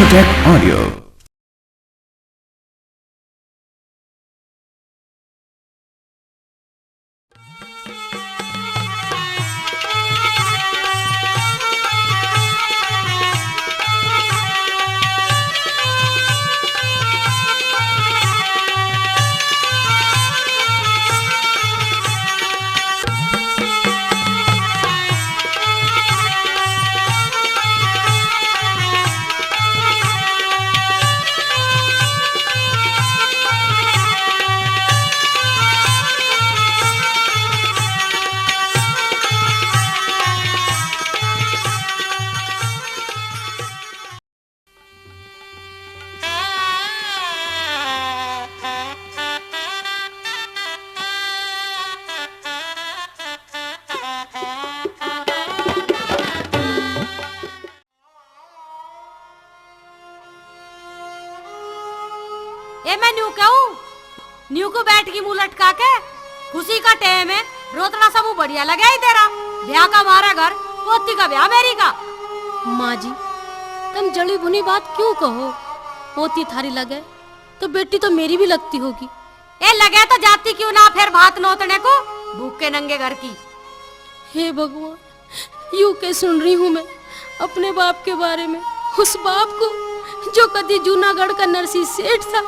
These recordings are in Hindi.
Sonotech Audio. ए मैं न्यू कहूँ, न्यू को बैठ की मुंह लटका के, खुशी का टाइम है, रोतना सब बढ़िया लगे ही तेरा, ब्याह का हमारा घर, पोती का ब्याह मेरी का। माँ जी, तुम जड़ी बुनी बात क्यों कहो? पोती थारी लगे तो बेटी तो मेरी भी लगती होगी। ए लगे तो जाती क्यों ना फिर भात नोतने को, भूखे नंगे घर की। हे भगवान, यूं के सुन रही हूँ मैं अपने बाप के बारे में, उस बाप को जो कभी जूनागढ़ का नरसी सेठ था,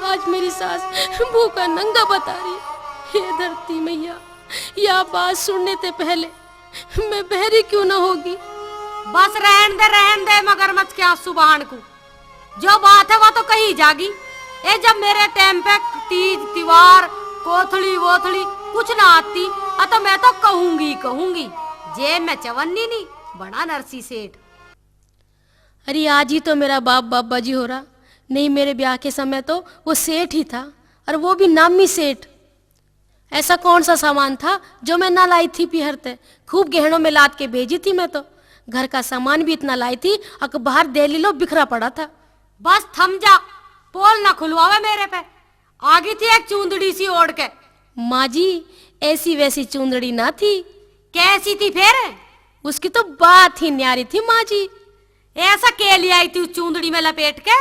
आज मेरी सास भूखा नंगा बता रही है। हे धरती मैया, यह बात सुनने से पहले मैं बहरी क्यों ना होगी। बस रहन दे मगरमच्छ के आंसू बहान को, जो बात है वो तो कही जागी। ए जब मेरे टाइम पे तीज त्योहार कोथली वोथली कुछ ना आती, तो मैं तो कहूंगी जे मैं चवन्नी नहीं बड़ा नरसी सेठ। अरे आज ही तो मेरा बाप बाबा जी हो रहा, नहीं मेरे ब्याह के समय तो वो सेठ ही था, और वो भी नामी सेठ। ऐसा कौन सा सामान था जो मैं ना लाई थी पिहरते, खूब गहनों में लाद के भेजी थी मैं तो। घर का सामान भी इतना लाई थी, अखबार डेली लो बिखरा पड़ा था। बस थम जा, पोल ना खुलवावे मेरे पे। आगी थी एक चूंदड़ी सी ओढ़ के। माँ जी, ऐसी वैसी चूंदड़ी ना थी। कैसी थी फिर? उसकी तो बात ही न्यारी थी माँ जी। ऐसा के लिए आई थी उस चूंदड़ी में लपेट के?